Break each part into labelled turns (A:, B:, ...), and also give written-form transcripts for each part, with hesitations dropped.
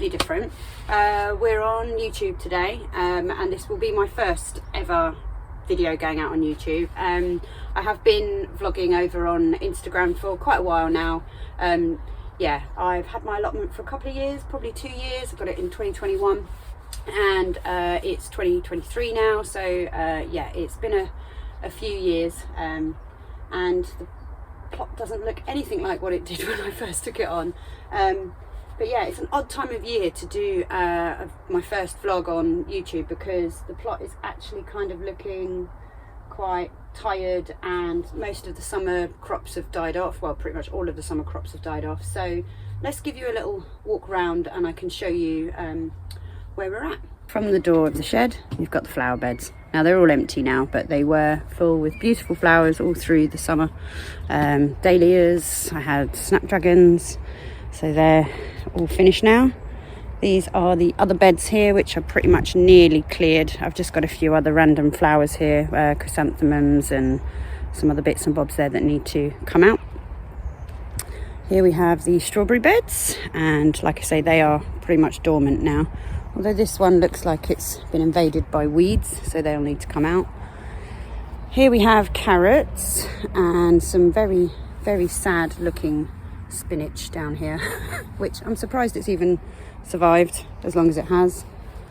A: slightly different. We're on YouTube today, and this will be my first ever video going out on YouTube. I have been vlogging over on Instagram for quite a while now. Yeah, I've had my allotment for a couple of years, probably 2 years. I got it in 2021 and it's 2023 now, so yeah, it's been a few years, and the plot doesn't look anything like what it did when I first took it on. But yeah, it's an odd time of year to do my first vlog on YouTube, because the plot is actually kind of looking quite tired and most of the summer crops have died off. Well, pretty much all of the summer crops have died off. So let's give you a little walk around and I can show you where we're at. From the door of the shed, you've got the flower beds. Now they're all empty now, but they were full with beautiful flowers all through the summer. Dahlias, I had snapdragons, so they're all finished now. These are the other beds here, which are pretty much nearly cleared. I've just got a few other random flowers here, chrysanthemums and some other bits and bobs there that need to come out. Here we have the strawberry beds, and like I say, they are pretty much dormant now. Although this one looks like it's been invaded by weeds, so they'll need to come out. Here we have carrots and some very, very sad looking spinach down here, which I'm surprised it's even survived as long as it has.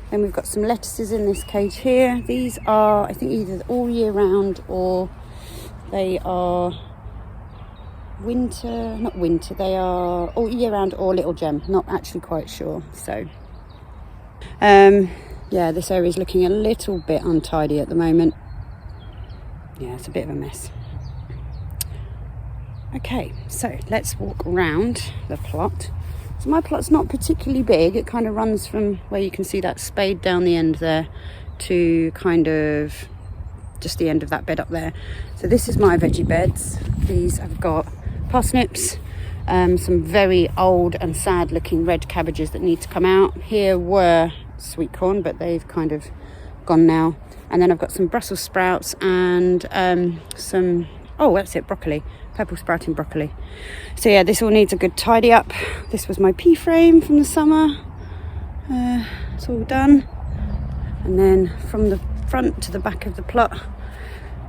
A: Then we've got some lettuces in this cage here. These are, I think, either all year round or they are not winter, they are all year round or little gem, not actually quite sure. So yeah, this area is looking a little bit untidy at the moment. Yeah, it's a bit of a mess. Okay, so let's walk around the plot. So my plot's not particularly big. It kind of runs from where you can see that spade down the end there to kind of just the end of that bed up there. So this is my veggie beds. These have got parsnips, some very old and sad looking red cabbages that need to come out. Here were sweet corn, but they've kind of gone now. And then I've got some Brussels sprouts and some, oh, that's it, broccoli. Purple sprouting broccoli. So yeah, this all needs a good tidy up. This was my pea frame from the summer. It's all done. And then from the front to the back of the plot,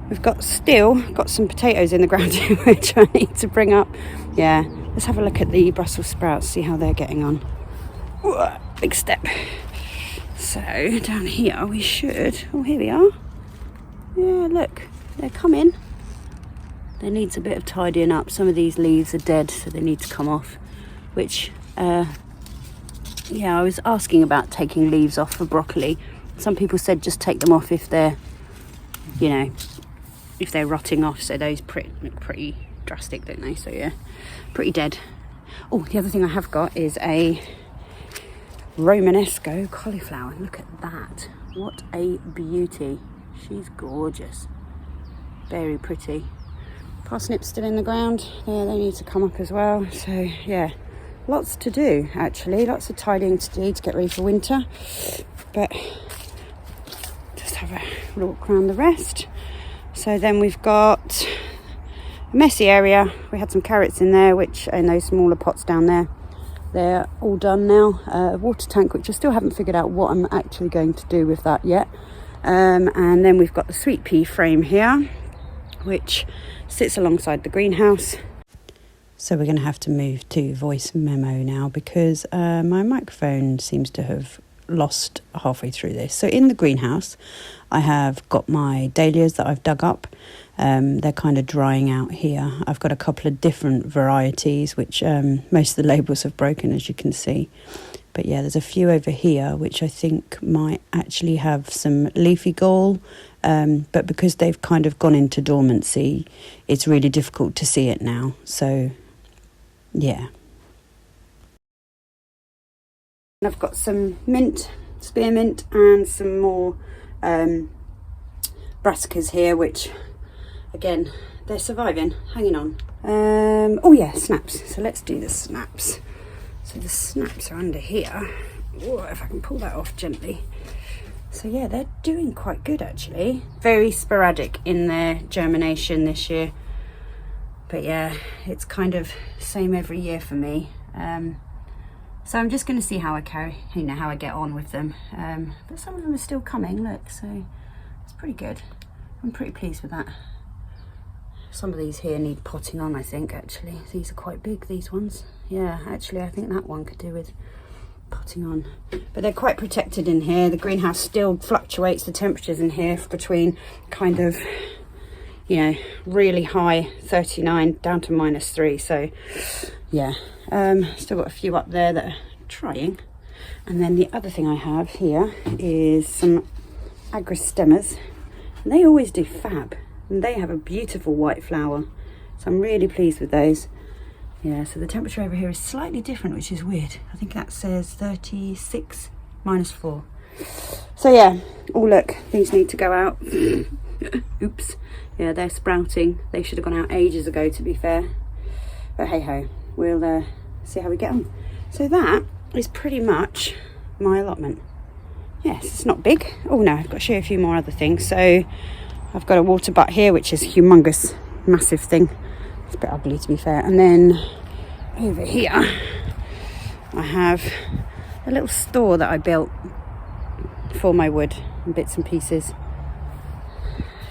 A: we've still got some potatoes in the ground here, which I need to bring up. Yeah, let's have a look at the Brussels sprouts, see how they're getting on. Ooh, big step. So down here we should, oh, here we are. Yeah, look, they're coming. There needs a bit of tidying up. Some of these leaves are dead, so they need to come off, which, yeah, I was asking about taking leaves off for broccoli. Some people said just take them off if they're, you know, if they're rotting off. So those look pretty drastic, don't they? So yeah, pretty dead. Oh, the other thing I have got is a Romanesco cauliflower. Look at that. What a beauty. She's gorgeous. Very pretty. Parsnips still in the ground. Yeah, they need to come up as well. So yeah, lots to do actually. Lots of tidying to do to get ready for winter. But just have a walk around the rest. So then we've got a messy area. We had some carrots in there, which in those smaller pots down there. They're all done now. A water tank, which I still haven't figured out what I'm actually going to do with that yet. And then we've got the sweet pea frame here, which sits alongside the greenhouse. So we're going to have to move to voice memo now because my microphone seems to have lost halfway through this. So in the greenhouse I have got my dahlias that I've dug up. They're kind of drying out here. I've got a couple of different varieties which most of the labels have broken, as you can see. But yeah, there's a few over here which I think might actually have some leafy gall, but because they've kind of gone into dormancy, it's really difficult to see it now. So yeah. And I've got some mint, spearmint, and some more brassicas here, which again, they're surviving, hanging on. Oh yeah, snaps. So let's do the snaps. So the snaps are under here. Whoa, if I can pull that off gently. So yeah, they're doing quite good actually. Very sporadic in their germination this year. But yeah, it's kind of same every year for me. So I'm just going to see how I how I get on with them. But some of them are still coming, look, so it's pretty good. I'm pretty pleased with that. Some of these here need potting on, I think, actually. These are quite big, these ones. Yeah, actually, I think that one could do with potting on. But they're quite protected in here. The greenhouse still fluctuates the temperatures in here between kind of, you know, really high 39 down to -3. So, yeah. Still got a few up there that are trying. And then the other thing I have here is some agristemas. And they always do fab. And they have a beautiful white flower. So I'm really pleased with those. Yeah, so the temperature over here is slightly different, which is weird. I think that says 36 -4. So yeah, oh look, these need to go out. Oops. Yeah, they're sprouting. They should have gone out ages ago, to be fair. But hey ho, we'll see how we get on. So that is pretty much my allotment. Yes, it's not big. Oh no, I've got to show you a few more other things. So I've got a water butt here, which is a humongous, massive thing. It's a bit ugly, to be fair. And then over here, I have a little store that I built for my wood and bits and pieces.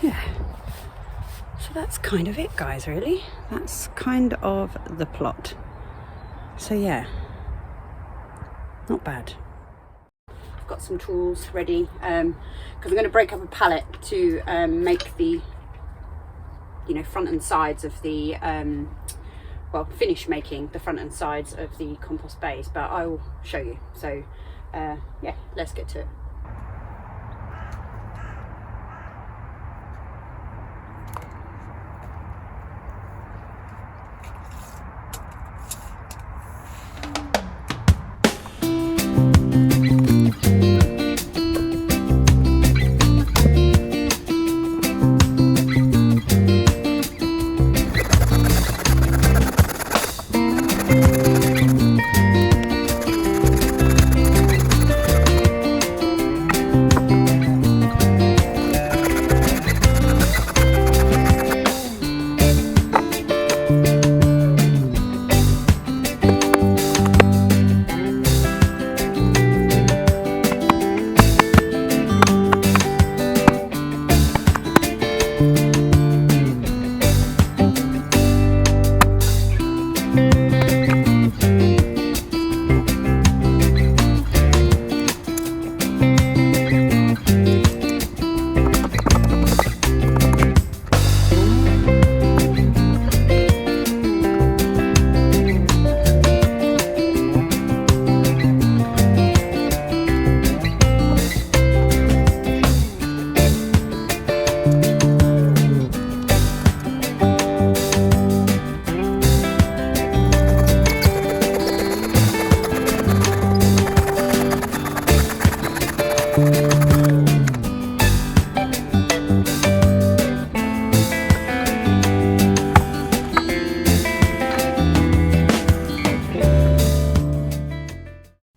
A: Yeah. So that's kind of it, guys, really. That's kind of the plot. So yeah, not bad. I've got some tools ready because I'm going to break up a pallet to make the, you know, front and sides of the well, finish making the front and sides of the compost bays, but I will show you. So yeah, let's get to it.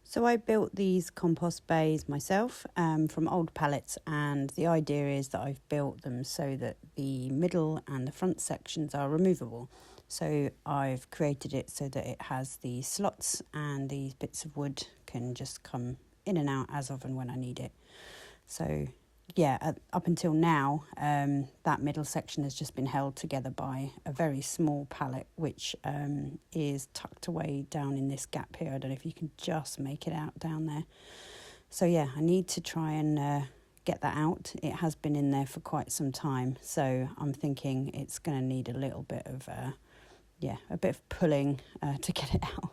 A: So I built these compost bays myself from old pallets, and the idea is that I've built them so that the middle and the front sections are removable. So I've created it so that it has the slots and these bits of wood can just come in and out as of and when I need it. So yeah, up until now, that middle section has just been held together by a very small pallet, which is tucked away down in this gap here. I don't know if you can just make it out down there. So yeah, I need to try and get that out. It has been in there for quite some time, so I'm thinking it's going to need a little bit of, a bit of pulling to get it out.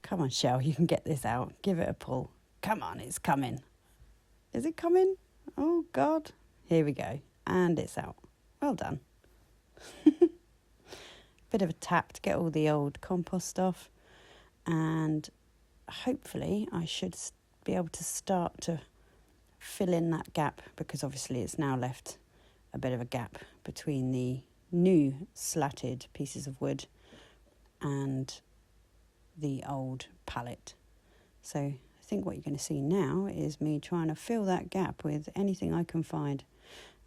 A: Come on, Shell, you can get this out. Give it a pull. Come on, it's coming. Is it coming? Oh, God. Here we go. And it's out. Well done. Bit of a tap to get all the old compost off. And hopefully I should be able to start to fill in that gap, because obviously it's now left a bit of a gap between the new slatted pieces of wood and the old pallet. So I think what you're going to see now is me trying to fill that gap with anything I can find.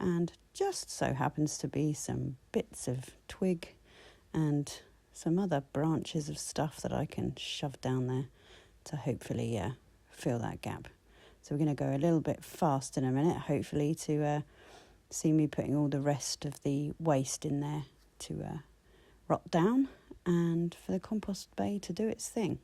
A: And just so happens to be some bits of twig and some other branches of stuff that I can shove down there to hopefully fill that gap. So we're going to go a little bit fast in a minute, hopefully, to see me putting all the rest of the waste in there to rot down and for the compost bay to do its thing.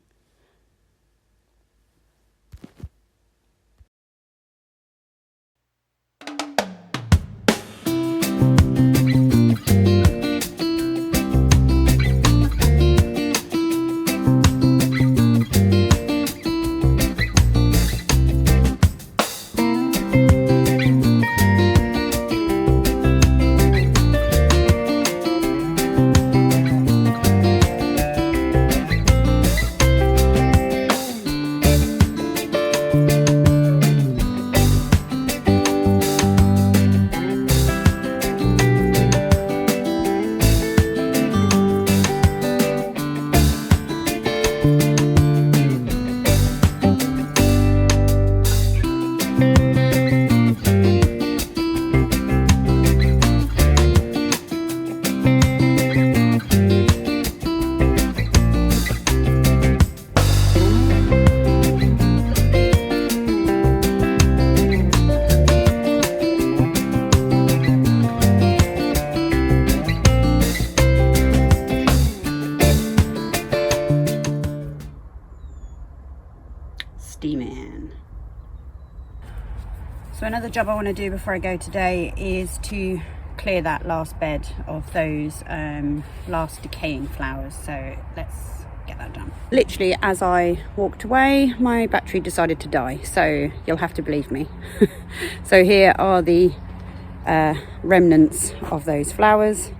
A: Steaming. So another job I want to do before I go today is to clear that last bed of those last decaying flowers. So let's get that done. Literally as I walked away, my battery decided to die, so you'll have to believe me. So here are the remnants of those flowers.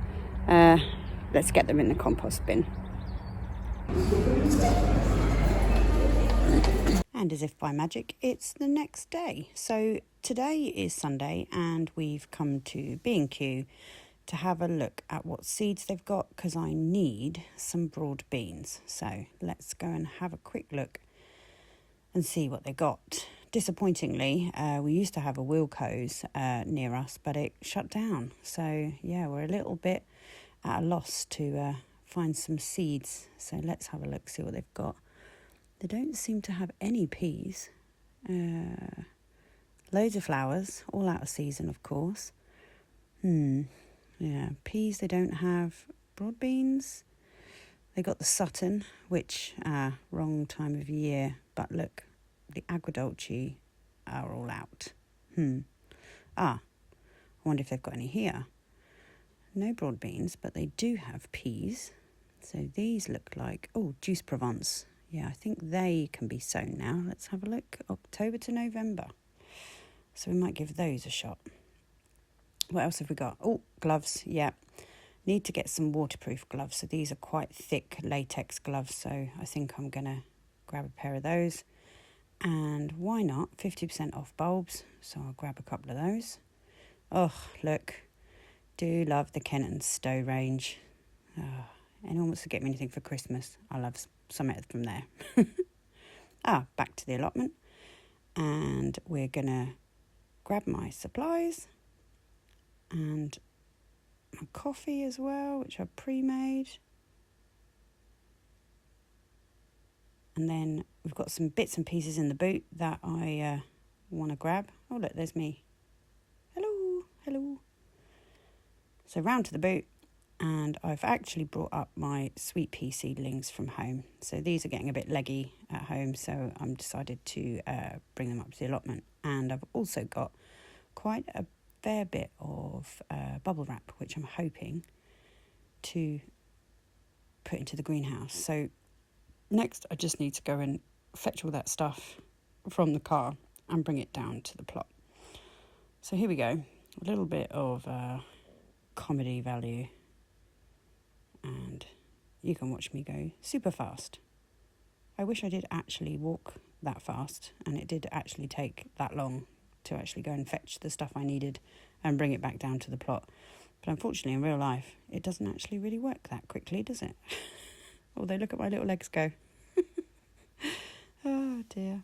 A: Let's get them in the compost bin. And as if by magic, it's the next day. So today is Sunday and we've come to B&Q to have a look at what seeds they've got, because I need some broad beans. So let's go and have a quick look and see what they got. Disappointingly, we used to have a Wilco's near us, but it shut down. So yeah, we're a little bit at a loss to find some seeds. So let's have a look, see what they've got. They don't seem to have any peas. Loads of flowers, all out of season, of course. Yeah, peas they don't have. Broad beans, they got the Sutton, which, wrong time of year. But look, the Agrodolce are all out. I wonder if they've got any here. No broad beans, but they do have peas. So these look like, Juice Provence. Yeah, I think they can be sown now. Let's have a look. October to November. So we might give those a shot. What else have we got? Gloves. Yeah. Need to get some waterproof gloves. So these are quite thick latex gloves. So I think I'm going to grab a pair of those. And why not? 50% off bulbs. So I'll grab a couple of those. Oh, look. Do love the Kent & Stowe range. Anyone wants to get me anything for Christmas, I'll have some from there. Back to the allotment. And we're going to grab my supplies and my coffee as well, which I've pre-made. And then we've got some bits and pieces in the boot that I want to grab. Oh, look, there's me. Hello. So round to the boot. And I've actually brought up my sweet pea seedlings from home. So these are getting a bit leggy at home, so I'm decided to bring them up to the allotment. And I've also got quite a fair bit of bubble wrap, which I'm hoping to put into the greenhouse. So next I just need to go and fetch all that stuff from the car and bring it down to the plot. So here we go. A little bit of comedy value. And you can watch me go super fast. I wish I did actually walk that fast, and it did actually take that long to actually go and fetch the stuff I needed and bring it back down to the plot. But unfortunately, in real life, it doesn't actually really work that quickly, does it? Although look at my little legs go. Oh dear.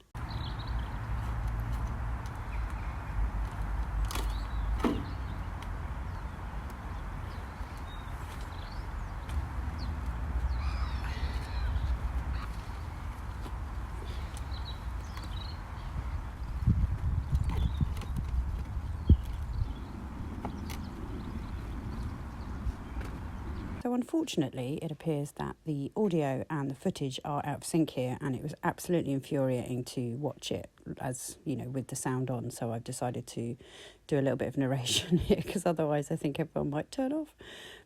A: So unfortunately, it appears that the audio and the footage are out of sync here, and it was absolutely infuriating to watch it, as you know, with the sound on. So I've decided to do a little bit of narration here, because otherwise I think everyone might turn off.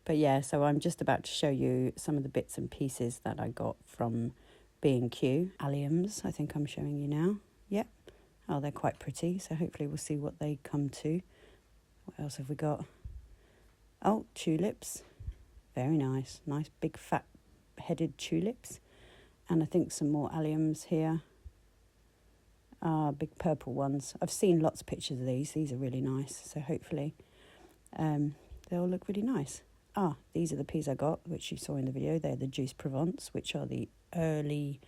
A: But yeah, so I'm just about to show you some of the bits and pieces that I got from B&Q. Alliums, I think I'm showing you now. Yep. Oh, they're quite pretty, so hopefully we'll see what they come to. What else have we got? Oh, tulips. Very nice. Nice big fat headed tulips. And I think some more alliums here. Big purple ones. I've seen lots of pictures of these. These are really nice. So hopefully they'll look really nice. These are the peas I got, which you saw in the video. They're the Juice Provence, which are the early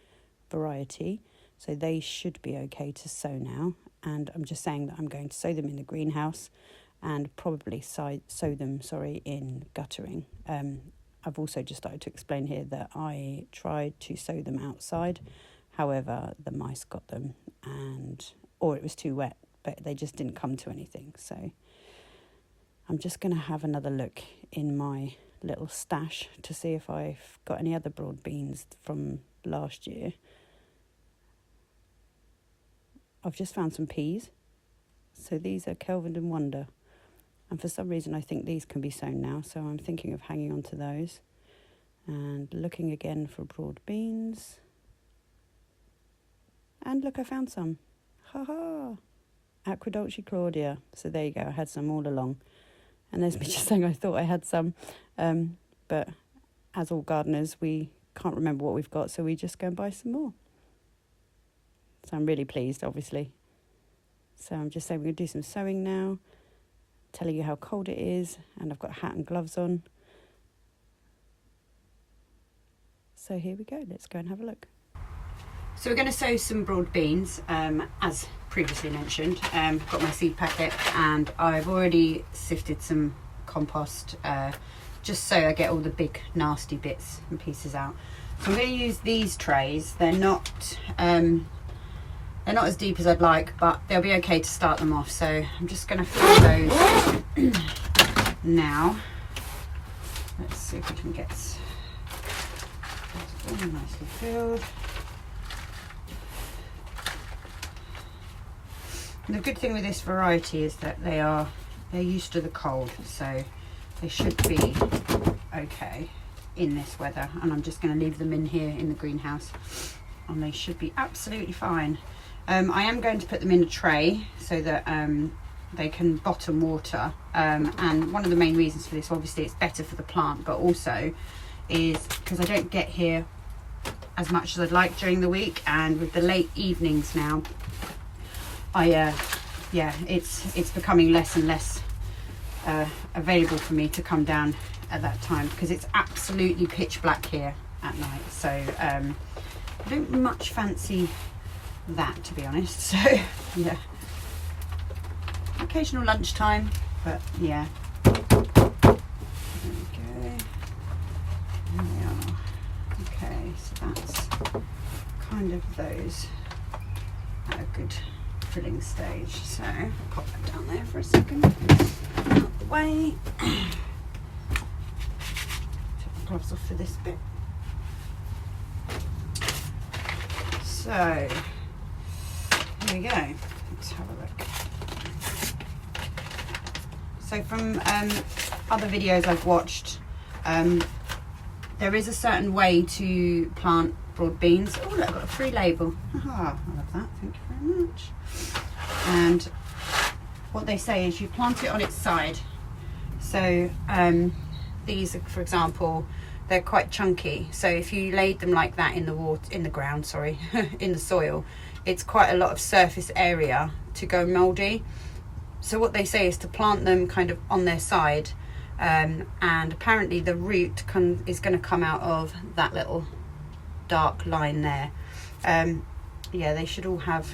A: variety. So they should be okay to sow now. And I'm just saying that I'm going to sow them in the greenhouse and probably sow them, in guttering. I've also just started to explain here that I tried to sow them outside. However, the mice got them, or it was too wet, but they just didn't come to anything. So I'm just going to have another look in my little stash to see if I've got any other broad beans from last year. I've just found some peas. So these are Kelvin and Wonder. And for some reason I think these can be sown now, so I'm thinking of hanging on to those. And looking again for broad beans. And look, I found some. Ha-ha! Aquadulce Claudia. So there you go, I had some all along. And there's me just saying I thought I had some. But as all gardeners, we can't remember what we've got, so we just go and buy some more. So I'm really pleased, obviously. So I'm just saying we're going to do some sowing now. Telling you how cold it is. And I've got a hat and gloves on. So here we go. Let's go and have a look. So we're going to sow some broad beans, as previously mentioned. I've got my seed packet and I've already sifted some compost, just so I get all the big nasty bits and pieces out. So I'm going to use these trays. They're not as deep as I'd like, but they'll be okay to start them off. So I'm just going to fill those now. Let's see if we can get all nicely filled. And the good thing with this variety is that they're used to the cold, so they should be okay in this weather. And I'm just going to leave them in here in the greenhouse, and they should be absolutely fine. I am going to put them in a tray so that they can bottom water. And one of the main reasons for this, obviously, it's better for the plant, but also is because I don't get here as much as I'd like during the week, and with the late evenings now, it's becoming less and less available for me to come down at that time, because it's absolutely pitch black here at night. So I don't much fancy that, to be honest. So yeah, occasional lunchtime, but yeah. There we go. There we are. Okay, so that's kind of those at a good filling stage. So I'll pop that down there for a second. Out the way. Take the gloves off for this bit. So here we go. Let's have a look. So from other videos I've watched, there is a certain way to plant broad beans. Oh, look, I've got a free label. Aha, I love that. Thank you very much. And what they say is you plant it on its side. So these, for example, they're quite chunky. So if you laid them like that in the ground, in the soil, it's quite a lot of surface area to go mouldy. So what they say is to plant them kind of on their side, and apparently the root is going to come out of that little dark line there. Yeah, they should all have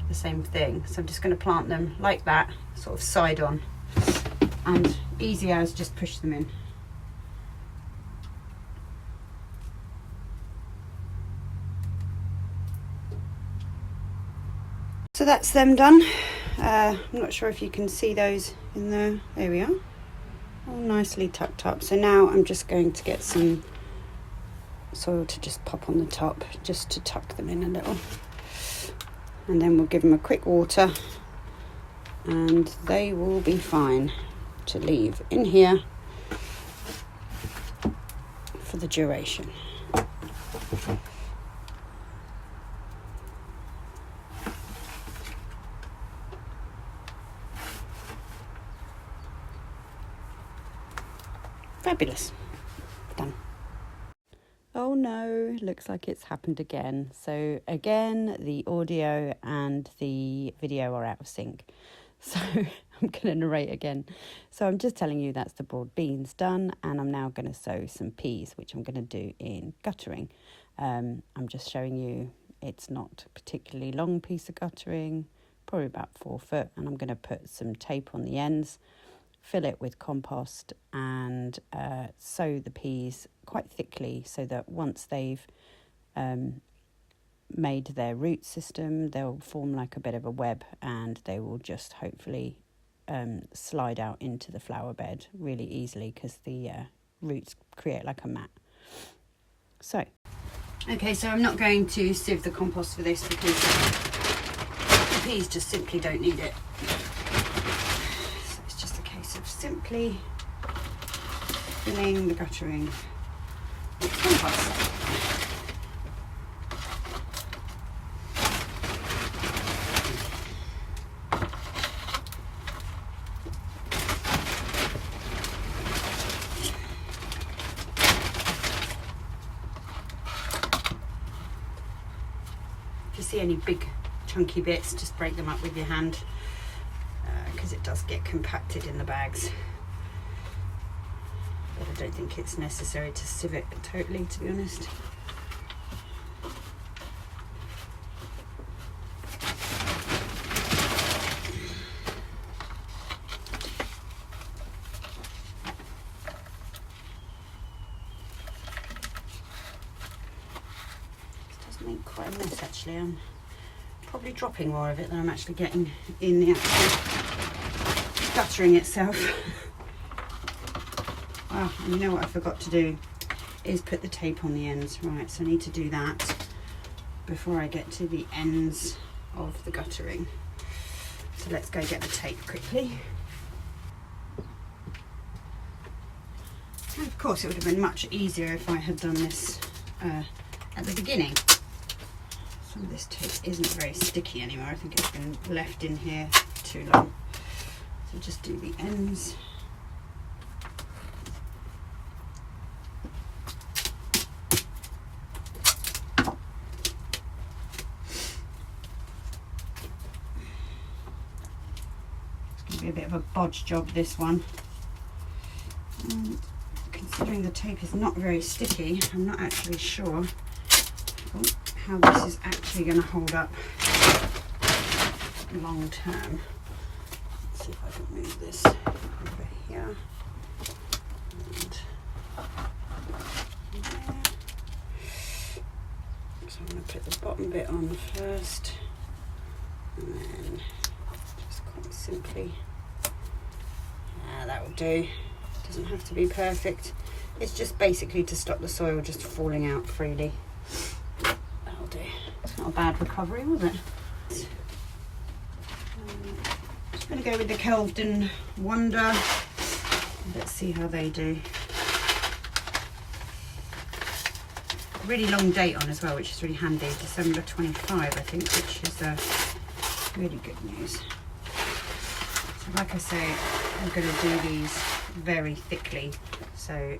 A: the same thing. So I'm just going to plant them like that, sort of side on, and easy as just push them in. So that's them done. I'm not sure if you can see those in there. There we are. all nicely tucked up. So now I'm just going to get some soil to just pop on the top, just to tuck them in a little, and then we'll give them a quick water and they will be fine to leave in here for the duration. Fabulous. Done. Oh no, looks like it's happened again. So again, the audio and the video are out of sync. So I'm going to narrate again. So I'm just telling you that's the broad beans done, and I'm now going to sow some peas, which I'm going to do in guttering. I'm just showing you it's not a particularly long piece of guttering, probably about 4 foot, and I'm going to put some tape on the ends, fill it with compost, and sow the peas quite thickly so that once they've made their root system, they'll form like a bit of a web, and they will just hopefully slide out into the flower bed really easily because the roots create like a mat. So, okay, so I'm not going to sieve the compost for this because the peas just simply don't need it. So it's just a case of simply filling the guttering with compost. If you see any big chunky bits, just break them up with your hand because it does get compacted in the bags. But I don't think it's necessary to sieve it totally, to be honest. Make quite a mess actually. I'm probably dropping more of it than I'm actually getting in the actual guttering itself. Oh, and you know what I forgot to do is put the tape on the ends. Right, so I need to do that before I get to the ends of the guttering. So let's go get the tape quickly. And of course it would have been much easier if I had done this at the beginning. Some of this tape isn't very sticky anymore. I think it's been left in here too long. So just do the ends. It's going to be a bit of a bodge job, this one. And considering the tape is not very sticky, I'm not actually sure how this is actually going to hold up long term. Let's see if I can move this over here and there. So I'm going to put the bottom bit on first, and then just quite simply, that will do. Doesn't have to be perfect. It's just basically to stop the soil just falling out freely. It's not a bad recovery, was it? Just going to go with the Kelvedon Wonder. Let's see how they do. Really long date on as well, which is really handy. December 25, I think, which is really good news. So like I say, I'm going to do these very thickly, so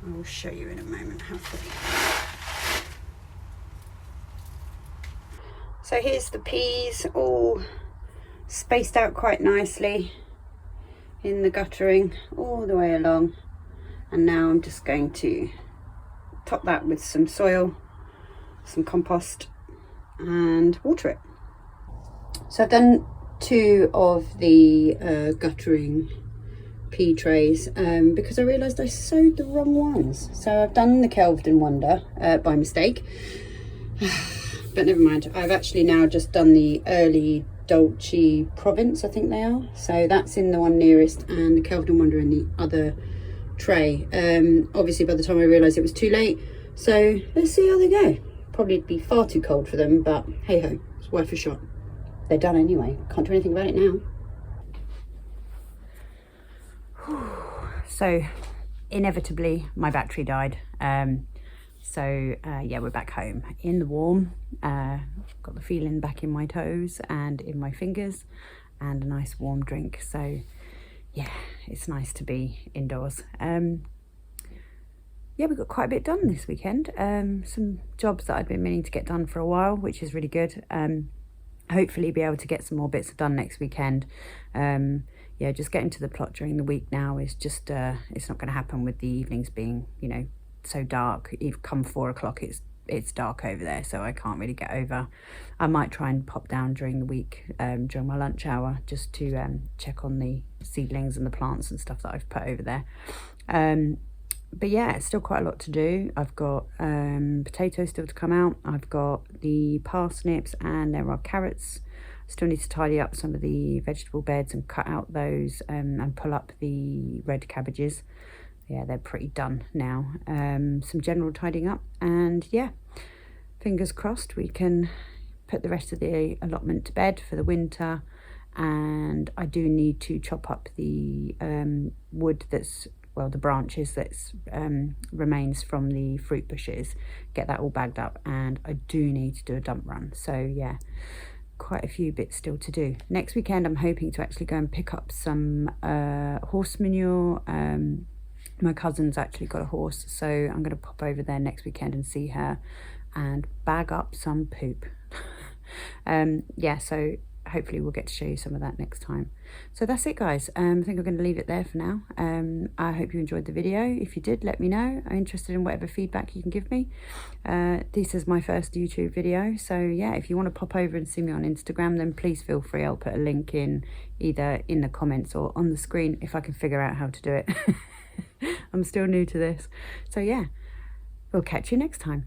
A: I will show you in a moment how thick. So here's the peas all spaced out quite nicely in the guttering all the way along, and now I'm just going to top that with some soil, some compost, and water it. So I've done 2 of the guttering pea trays because I realised I sowed the wrong ones. So I've done the Kelvedon Wonder by mistake. But never mind, I've actually now just done the early Dolce Province, I think they are. So that's in the one nearest, and the Kelvin and Wonder in the other tray. Obviously by the time I realised it was too late, so let's see how they go. Probably be far too cold for them, but hey ho, it's worth a shot. They're done anyway, can't do anything about it now. So inevitably my battery died, so yeah, we're back home in the warm. Got the feeling back in my toes and in my fingers, and a nice warm drink. So yeah, it's nice to be indoors. Yeah, we got quite a bit done this weekend. Some jobs that I'd been meaning to get done for a while, which is really good. Hopefully be able to get some more bits done next weekend. Yeah, just getting to the plot during the week now is just, it's not going to happen with the evenings being, you know, so dark. Even come 4 o'clock, it's dark over there, so I can't really get over. I might try and pop down during the week, during my lunch hour, just to check on the seedlings and the plants and stuff that I've put over there. But yeah, it's still quite a lot to do. I've got potatoes still to come out. I've got the parsnips, and there are carrots. Still need to tidy up some of the vegetable beds and cut out those, and pull up the red cabbages. Yeah, they're pretty done now. Some general tidying up, and yeah, fingers crossed we can put the rest of the allotment to bed for the winter. And I do need to chop up the wood that's, well, the branches that's remains from the fruit bushes, get that all bagged up, and I do need to do a dump run. So yeah, quite a few bits still to do. Next weekend I'm hoping to actually go and pick up some horse manure. My cousin's actually got a horse, so I'm going to pop over there next weekend and see her and bag up some poop. Yeah, so hopefully we'll get to show you some of that next time. So that's it, guys. I think I'm going to leave it there for now. I hope you enjoyed the video. If you did, let me know. I'm interested in whatever feedback you can give me. This is my first YouTube video, so yeah, if you want to pop over and see me on Instagram, then please feel free. I'll put a link in either in the comments or on the screen if I can figure out how to do it. I'm still new to this, so yeah, we'll catch you next time.